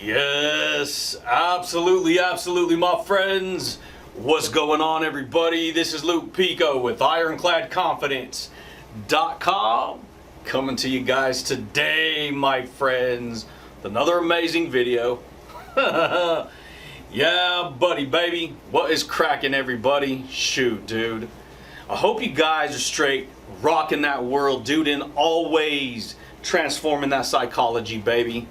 Yes, absolutely, my friends. What's going on, everybody? This is Luke Pico with IroncladConfidence.com coming to you guys today, my friends, with another amazing video. Yeah, buddy, baby. What is cracking, everybody? Shoot, dude. I hope you guys are straight rocking that world, dude, and always transforming that psychology, baby.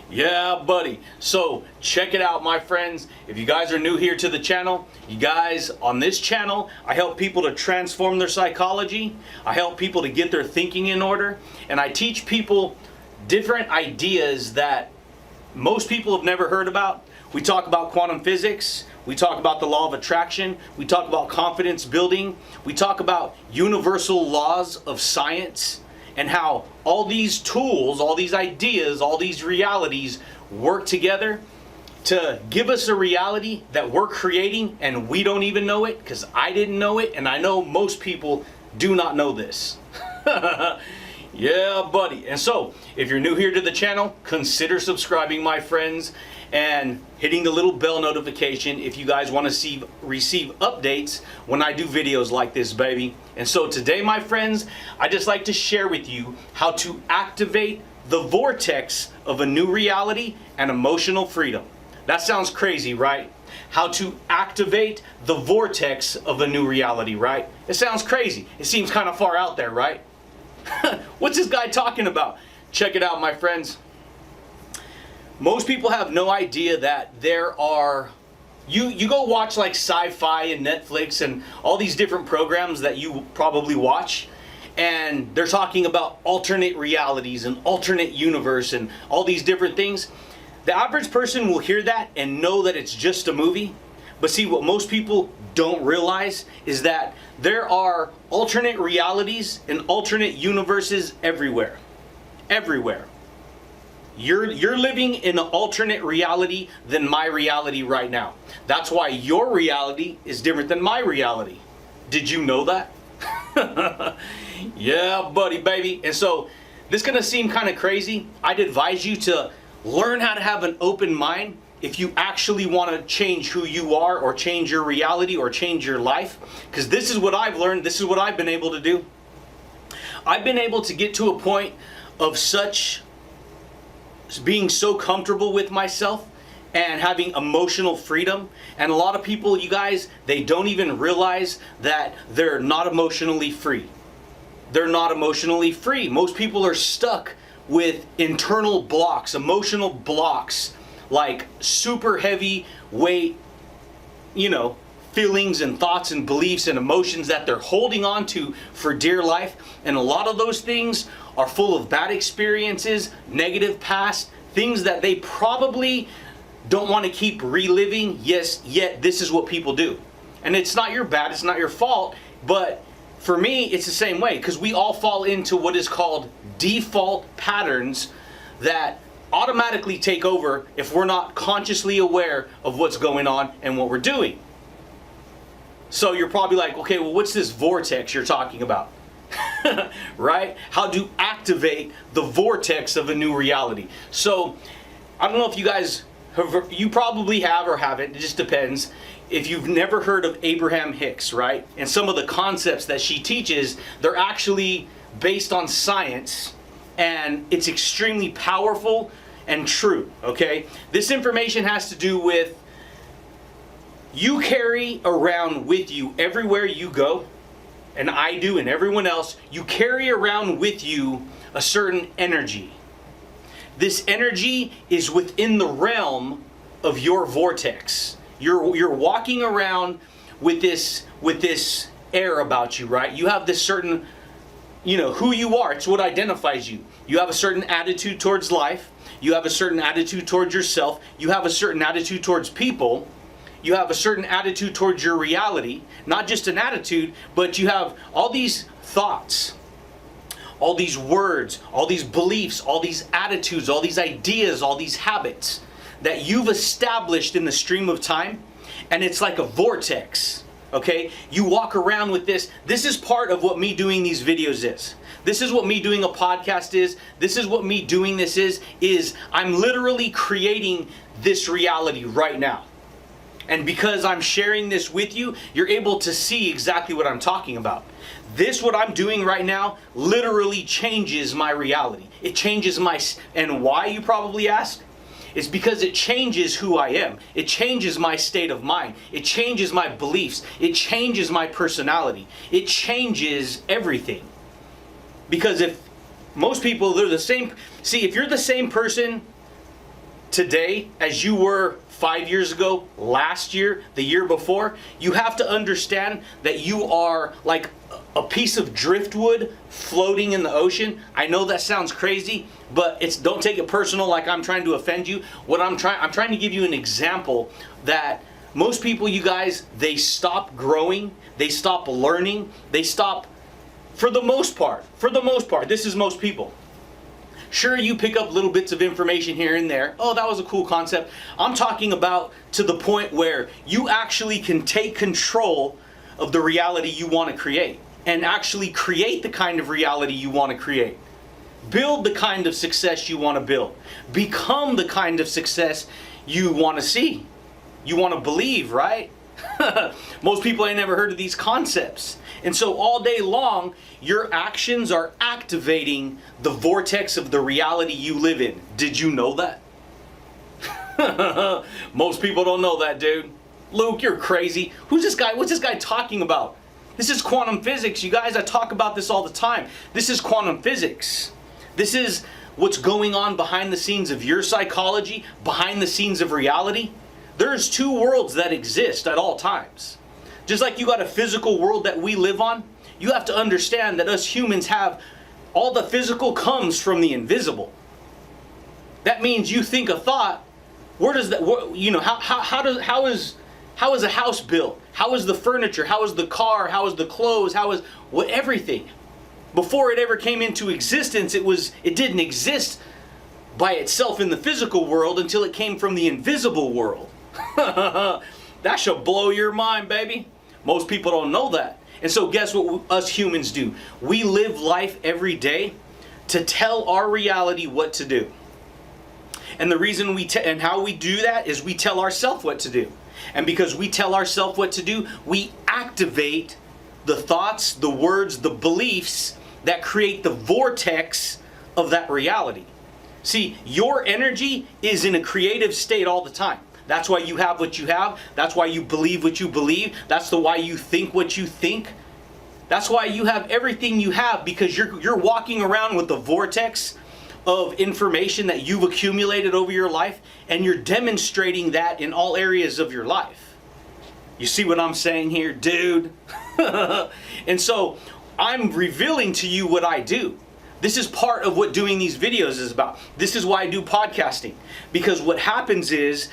Yeah, buddy. So check it out, my friends. If you guys are new here to the channel, you guys, on this channel, I help people to transform their psychology. I help people to get their thinking in order. And I teach people different ideas that most people have never heard about. We talk about quantum physics. We talk about the law of attraction. We talk about confidence building. We talk about universal laws of science, and how all these tools, all these ideas, all these realities work together to give us a reality that we're creating and we don't even know it, because I didn't know it, and I know most people do not know this. Yeah, buddy. And so, if you're new here to the channel, consider subscribing, my friends, and hitting the little bell notification if you guys want to receive updates when I do videos like this, baby. And so today, my friends, I just like to share with you how to activate the vortex of a new reality and emotional freedom. That sounds crazy, right? How to activate the vortex of a new reality, right? It sounds crazy. It seems kind of far out there, right? What's this guy talking about? Check it out, my friends. Most people have no idea that there are, you go watch like sci-fi and Netflix and all these different programs that you probably watch, and they're talking about alternate realities and alternate universe and all these different things. The average person will hear that and know that it's just a movie. But see, what most people don't realize is that there are alternate realities and alternate universes everywhere. Everywhere. You're living in an alternate reality than my reality right now. That's why your reality is different than my reality. Did you know that? Yeah, buddy, baby. And so, this is going to seem kind of crazy. I'd advise you to learn how to have an open mind if you actually want to change who you are, or change your reality, or change your life. Because this is what I've learned. This is what I've been able to do. I've been able to get to a point of being so comfortable with myself and having emotional freedom. And a lot of people, you guys, they don't even realize that they're not emotionally free. They're not emotionally free. Most people are stuck with internal blocks, emotional blocks, like super heavy weight, feelings and thoughts and beliefs and emotions that they're holding on to for dear life. And a lot of those things are full of bad experiences, negative past, things that they probably don't want to keep reliving. Yes, yet this is what people do. And it's not your bad, it's not your fault, but for me, it's the same way, because we all fall into what is called default patterns that automatically take over if we're not consciously aware of what's going on and what we're doing. So you're probably like, okay, well, what's this vortex you're talking about? Right? How to activate the vortex of a new reality. So I don't know if you guys you probably have or haven't, it just depends. If you've never heard of Abraham Hicks, right? And some of the concepts that she teaches, they're actually based on science, and it's extremely powerful and true, okay? This information has to do with, you carry around with you everywhere you go, and I do, and everyone else, you carry around with you a certain energy. This energy is within the realm of your vortex. You're walking around with this air about you, right? You have this certain, who you are. It's what identifies you. You have a certain attitude towards life. You have a certain attitude towards yourself. You have a certain attitude towards people. You have a certain attitude towards your reality. Not just an attitude, but you have all these thoughts, all these words, all these beliefs, all these attitudes, all these ideas, all these habits that you've established in the stream of time. And it's like a vortex. Okay? You walk around with this. This is part of what me doing these videos is. This is what me doing a podcast is. This is what me doing this is I'm literally creating this reality right now. And because I'm sharing this with you, you're able to see exactly what I'm talking about. This, what I'm doing right now, literally changes my reality. It changes and why, you probably ask? It's because it changes who I am. It changes my state of mind. It changes my beliefs. It changes my personality. It changes everything. Because if most people, they're the same. See, if you're the same person today as you were 5 years ago, last year, the year before, you have to understand that you are like a piece of driftwood floating in the ocean. I know that sounds crazy, but don't take it personal like I'm trying to offend you. I'm trying to give you an example that most people, you guys, they stop growing, they stop learning, they stop, for the most part, this is most people. Sure, you pick up little bits of information here and there. Oh, that was a cool concept. I'm talking about to the point where you actually can take control of the reality you want to create and actually create the kind of reality you want to create. Build the kind of success you want to build. Become the kind of success you want to see. You want to believe, right? Most people ain't never heard of these concepts. And so all day long, your actions are activating the vortex of the reality you live in. Did you know that? Most people don't know that, dude. Luke, you're crazy. Who's this guy? What's this guy talking about? This is quantum physics. You guys, I talk about this all the time. This is quantum physics. This is what's going on behind the scenes of your psychology, behind the scenes of reality. There's two worlds that exist at all times. Just like you got a physical world that we live on, you have to understand that us humans have, all the physical comes from the invisible. That means you think a thought, where does that, how is a house built? How is the furniture? How is the car? How is the clothes? How is everything? Before it ever came into existence, it didn't exist by itself in the physical world until it came from the invisible world. That should blow your mind, baby. Most people don't know that. And so guess what us humans do? We live life every day to tell our reality what to do. And the reason and how we do that is we tell ourselves what to do. And because we tell ourselves what to do, we activate the thoughts, the words, the beliefs that create the vortex of that reality. See, your energy is in a creative state all the time. That's why you have what you have. That's why you believe what you believe. That's why you think what you think. That's why you have everything you have, because you're walking around with the vortex of information that you've accumulated over your life, and you're demonstrating that in all areas of your life. You see what I'm saying here, dude? And so I'm revealing to you what I do. This is part of what doing these videos is about. This is why I do podcasting. Because what happens is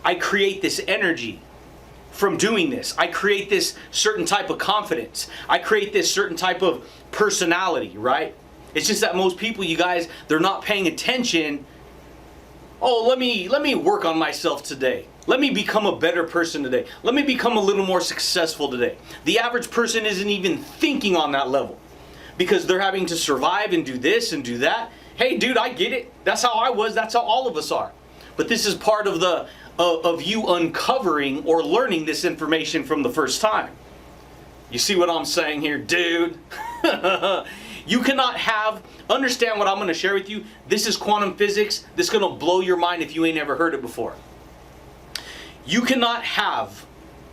I create this energy from doing this. I create this certain type of confidence. I create this certain type of personality, right? It's just that most people, you guys, they're not paying attention. Oh, let me work on myself today. Let me become a better person today. Let me become a little more successful today. The average person isn't even thinking on that level, because they're having to survive and do this and do that. Hey, dude, I get it. That's how I was. That's how all of us are. But this is part of of you uncovering or learning this information from the first time. You see what I'm saying here, dude? You cannot understand what I'm going to share with you. This is quantum physics. This is going to blow your mind if you ain't ever heard it before. You cannot have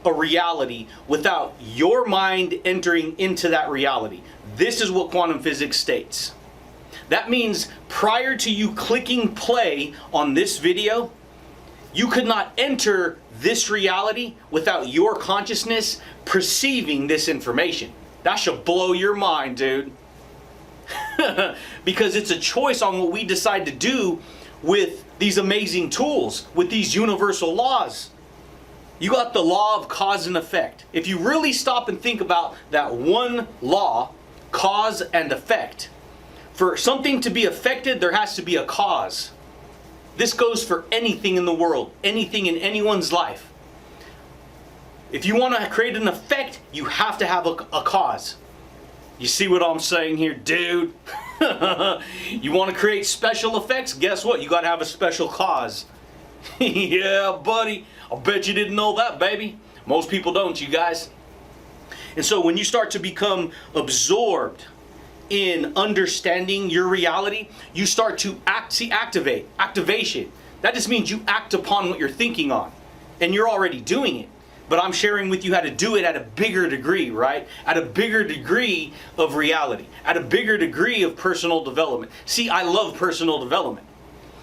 a reality without your mind entering into that reality. This is what quantum physics states. That means prior to you clicking play on this video, you could not enter this reality without your consciousness perceiving this information. That should blow your mind, dude. Because it's a choice on what we decide to do with these amazing tools, with these universal laws. You got the law of cause and effect. If you really stop and think about that one law, cause and effect. For something to be affected, there has to be a cause. This goes for anything in the world, anything in anyone's life. If you want to create an effect, you have to have a cause. You see what I'm saying here, dude? You want to create special effects? Guess what? You got to have a special cause. Yeah, buddy. I bet you didn't know that, baby. Most people don't, you guys. And so when you start to become absorbed in understanding your reality, you start to activation. That just means you act upon what you're thinking on. And you're already doing it. But I'm sharing with you how to do it at a bigger degree, right? At a bigger degree of reality. At a bigger degree of personal development. See, I love personal development.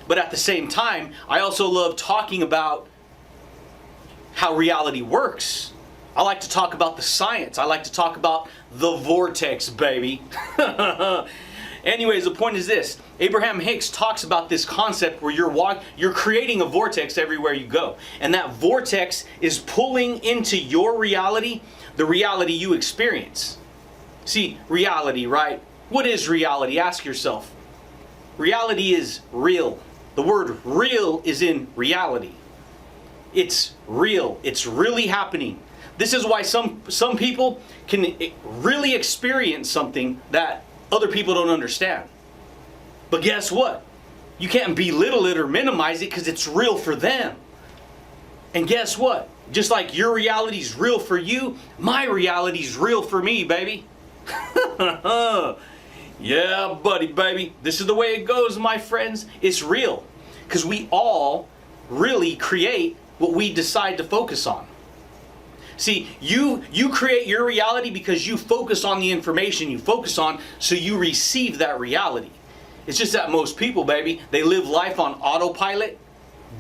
But at the same time, I also love talking about how reality works. I like to talk about the science. I like to talk about the vortex, baby. Anyways, the point is this. Abraham Hicks talks about this concept where you're creating a vortex everywhere you go. And that vortex is pulling into your reality the reality you experience. See, reality, right? What is reality? Ask yourself. Reality is real. The word real is in reality. It's real. It's really happening. This is why some people can really experience something that other people don't understand. But guess what? You can't belittle it or minimize it because it's real for them. And guess what? Just like your reality is real for you, my reality is real for me, baby. Yeah, buddy, baby. This is the way it goes, my friends. It's real. Because we all really create what we decide to focus on. See, you create your reality because you focus on the information you focus on, so you receive that reality. It's just that most people, baby, they live life on autopilot,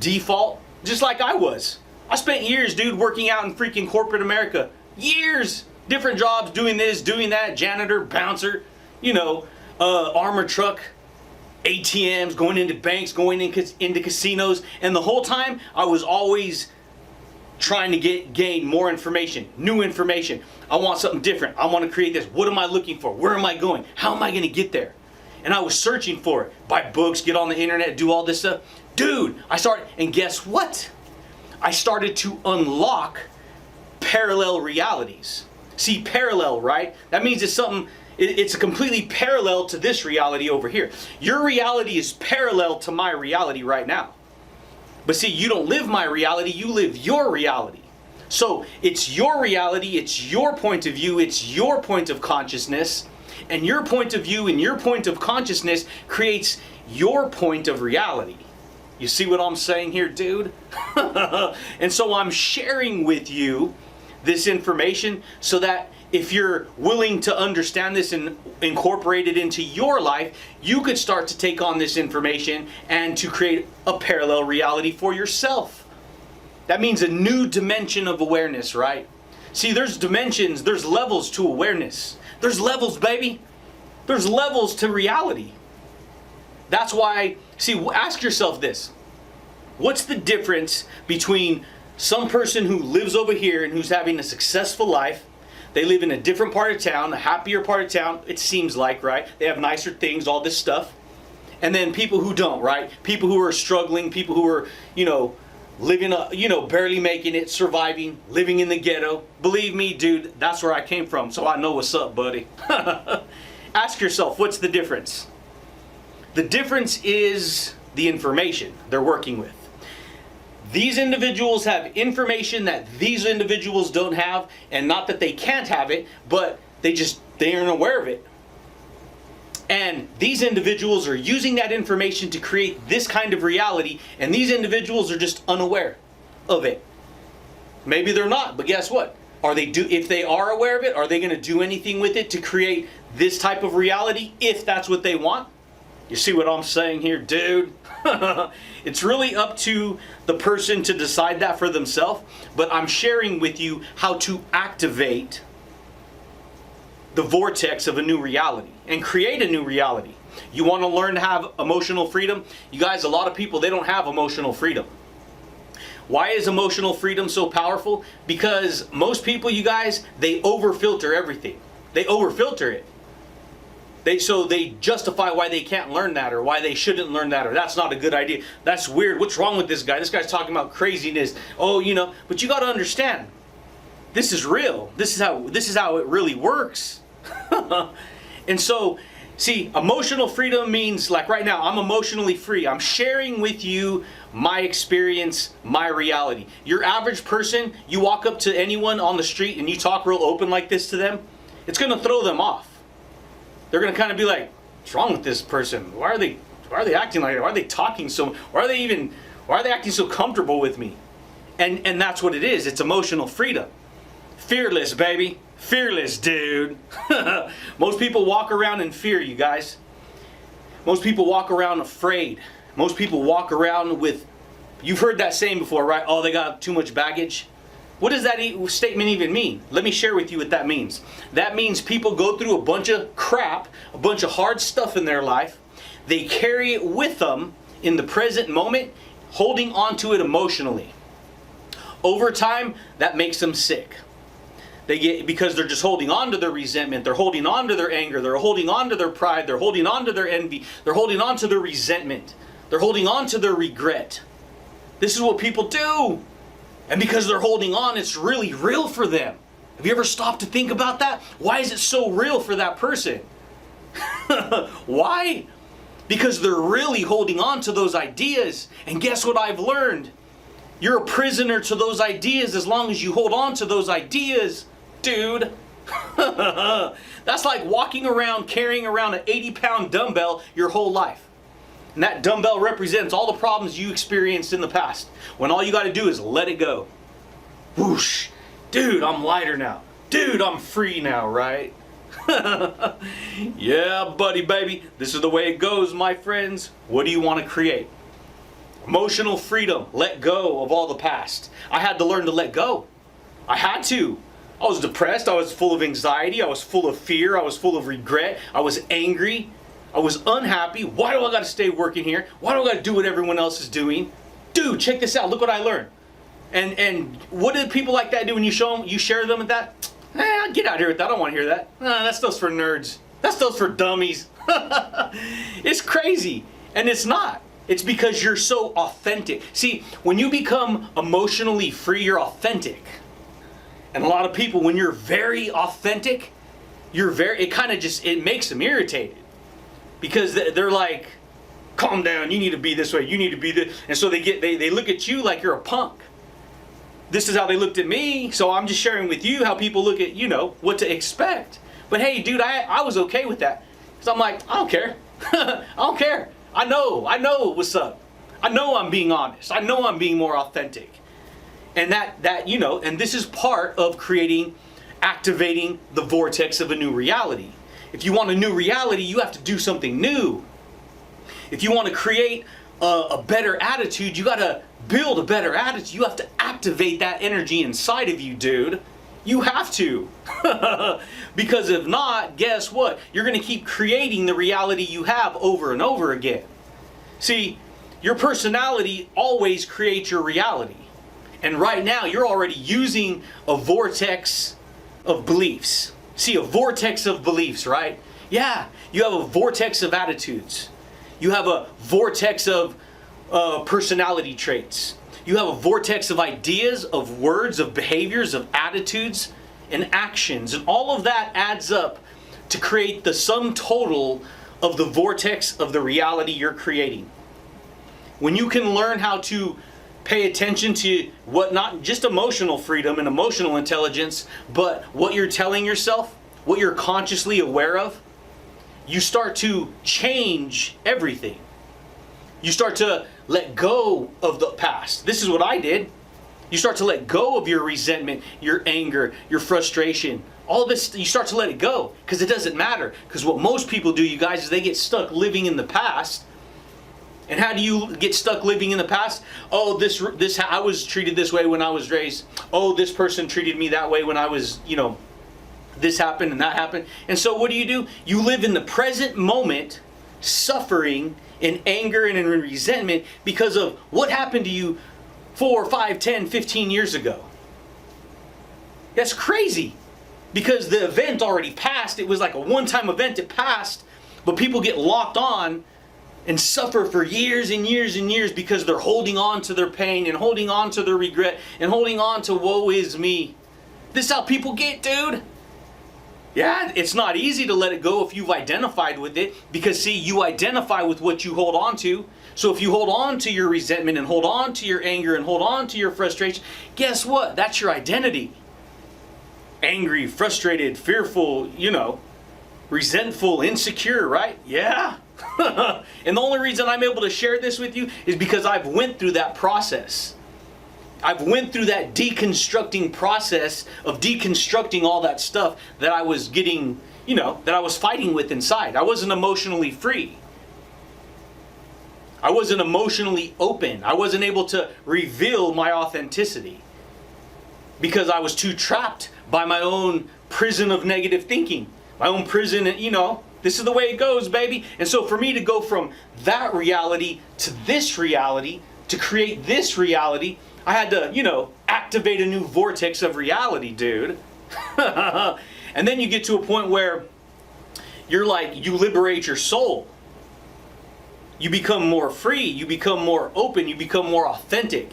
default, just like I was. I spent years, dude, working out in freaking corporate America. Years! Different jobs, doing this, doing that, janitor, bouncer, armor truck, ATMs, going into banks, going into casinos. And the whole time, I was always trying to gain more information, new information. I want something different. I want to create this. What am I looking for? Where am I going? How am I going to get there? And I was searching for it. Buy books, get on the internet, do all this stuff. Dude, and guess what? I started to unlock parallel realities. See, parallel, right? That means it's a completely parallel to this reality over here. Your reality is parallel to my reality right now. But see, you don't live my reality, you live your reality. So it's your reality, it's your point of view, it's your point of consciousness, and your point of view and your point of consciousness creates your point of reality. You see what I'm saying here, dude? And so I'm sharing with you this information so that if you're willing to understand this and incorporate it into your life, you could start to take on this information and to create a parallel reality for yourself. That means a new dimension of awareness, right? See, there's dimensions, there's levels to awareness. There's levels, baby. There's levels to reality. That's why, ask yourself this. What's the difference between some person who lives over here and who's having a successful life? They live in a different part of town, a happier part of town, it seems like, right? They have nicer things, all this stuff. And then people who don't, right? People who are struggling, people who are, living, barely making it, surviving, living in the ghetto. Believe me, dude, that's where I came from, so I know what's up, buddy. Ask yourself, what's the difference? The difference is the information they're working with. These individuals have information that these individuals don't have, and not that they can't have it, but they aren't aware of it. And these individuals are using that information to create this kind of reality, and these individuals are just unaware of it. Maybe they're not, but guess what? If they are aware of it, are they going to do anything with it to create this type of reality if that's what they want? You see what I'm saying here, dude? It's really up to the person to decide that for themselves, but I'm sharing with you how to activate the vortex of a new reality and create a new reality. You want to learn to have emotional freedom? You guys, a lot of people, they don't have emotional freedom. Why is emotional freedom so powerful? Because most people, you guys, they overfilter everything. They overfilter it. So they justify why they can't learn that, or why they shouldn't learn that, or that's not a good idea. That's weird. What's wrong with this guy? This guy's talking about craziness. But you got to understand. this is real. This is how it really works. And so, see, emotional freedom means, like right now, I'm emotionally free. I'm sharing with you my experience, my reality. Your average person, you walk up to anyone on the street and you talk real open like this to them, it's going to throw them off. They're going to kind of be like, what's wrong with this person? Why are they acting like that? Why are they talking so, why are they acting so comfortable with me? And that's what it is. It's emotional freedom. Fearless, baby. Fearless, dude. Most people walk around in fear, you guys. Most people walk around afraid. Most people walk around with, you've heard that saying before, right? Oh, they got too much baggage. What does that statement even mean? Let me share with you what that means. That means people go through a bunch of crap, a bunch of hard stuff in their life. They carry it with them in the present moment, holding on to it emotionally. Over time, that makes them sick. Because they're just holding on to their resentment, they're holding on to their anger, they're holding on to their pride, they're holding on to their envy, they're holding on to their resentment, they're holding on to their regret. This is what people do. And because they're holding on, it's really real for them. Have you ever stopped to think about that? Why is it so real for that person? Why? Because they're really holding on to those ideas. And guess what I've learned? You're a prisoner to those ideas as long as you hold on to those ideas, dude. That's like walking around carrying around an 80-pound dumbbell your whole life. And that dumbbell represents all the problems you experienced in the past. When all you got to do is let it go. Whoosh. Dude, I'm lighter now. Dude, I'm free now, right? Yeah, buddy, baby. This is the way it goes, my friends. What do you want to create? Emotional freedom. Let go of all the past. I had to learn to let go. I had to. I was depressed. I was full of anxiety. I was full of fear. I was full of regret. I was angry. I was unhappy. Why do I got to stay working here? Why do I got to do what everyone else is doing? Dude, check this out. Look what I learned. And what do people like that do when you show them, you share them with that? Get out of here with that. I don't want to hear that. That stuff's for nerds. That stuff's for dummies. It's crazy. And it's not. It's because you're so authentic. See, when you become emotionally free, you're authentic. And a lot of people, when you're very authentic, it makes them irritated. Because they're like, calm down, you need to be this way, you need to be this. And so they look at you like you're a punk. This is how they looked at me, so I'm just sharing with you how people look at, what to expect. But hey, dude, I was okay with that. So I'm like, I don't care. I don't care. I know what's up. I know I'm being honest. I know I'm being more authentic. And and this is part of activating the vortex of a new reality. If you want a new reality, you have to do something new. If you want to create a better attitude, you got to build a better attitude. You have to activate that energy inside of you, dude. You have to. Because if not, guess what? You're going to keep creating the reality you have over and over again. See, your personality always creates your reality. And right now, you're already using a vortex of beliefs. See, a vortex of beliefs, right? Yeah, you have a vortex of attitudes. You have a vortex of personality traits. You have a vortex of ideas, of words, of behaviors, of attitudes, and actions. And all of that adds up to create the sum total of the vortex of the reality you're creating. When you can learn how to pay attention to what, not just emotional freedom and emotional intelligence, but what you're telling yourself, what you're consciously aware of, you start to change everything. You start to let go of the past. This is what I did. You start to let go of your resentment, your anger, your frustration. All of this, you start to let it go because it doesn't matter. Because what most people do, you guys, is they get stuck living in the past. And how do you get stuck living in the past? Oh, this I was treated this way when I was raised. Oh, this person treated me that way when I was, this happened and that happened. And so what do? You live in the present moment, suffering in anger and in resentment because of what happened to you 4, 5, 10, 15 years ago. That's crazy. Because the event already passed. It was like a one-time event. It passed. But people get locked on and suffer for years and years and years because they're holding on to their pain and holding on to their regret and holding on to woe is me. This is how people get, dude. Yeah, it's not easy to let it go if you've identified with it, because see, you identify with what you hold on to. So if you hold on to your resentment and hold on to your anger and hold on to your frustration, guess what? That's your identity. Angry, frustrated, fearful, resentful, insecure, right? Yeah. And the only reason I'm able to share this with you is because I've went through that process. I've went through that deconstructing process of deconstructing all that stuff that I was getting, that I was fighting with inside. I wasn't emotionally free. I wasn't emotionally open. I wasn't able to reveal my authenticity because I was too trapped by my own prison of negative thinking. My own prison, this is the way it goes, baby. And so for me to go from that reality to this reality, to create this reality, I had to, activate a new vortex of reality, dude. And then you get to a point where you liberate your soul. You become more free, you become more open, you become more authentic.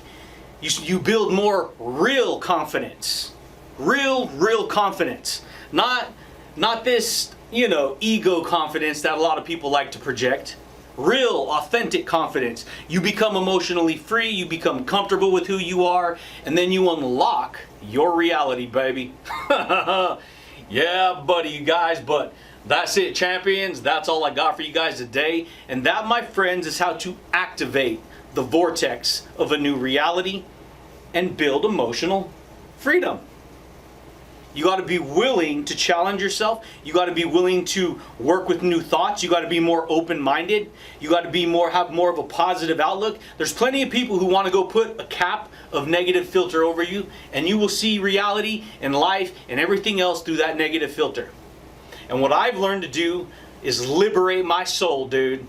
You build more real confidence. Real confidence. Not this, ego confidence that a lot of people like to project. Real, authentic confidence. You become emotionally free, you become comfortable with who you are, and then you unlock your reality, baby. Yeah, buddy, you guys, but that's it, champions. That's all I got for you guys today. And that, my friends, is how to activate the vortex of a new reality and build emotional freedom. You got to be willing to challenge yourself. You got to be willing to work with new thoughts. You got to be more open-minded. You got to have more of a positive outlook. There's plenty of people who want to go put a cap of negative filter over you, and you will see reality and life and everything else through that negative filter. And what I've learned to do is liberate my soul, dude.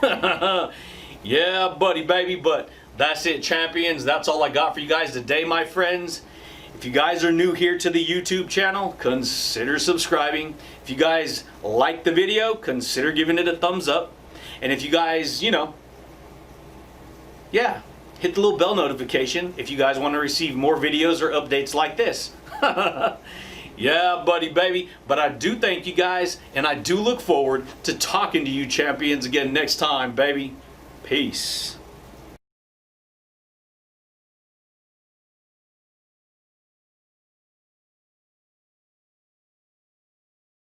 Yeah, buddy, baby, but that's it, champions. That's all I got for you guys today, my friends. If you guys are new here to the YouTube channel, consider subscribing. If you guys like the video, consider giving it a thumbs up. And if you guys, hit the little bell notification if you guys want to receive more videos or updates like this. Yeah, buddy, baby. But I do thank you guys, and I do look forward to talking to you champions again next time, baby. Peace.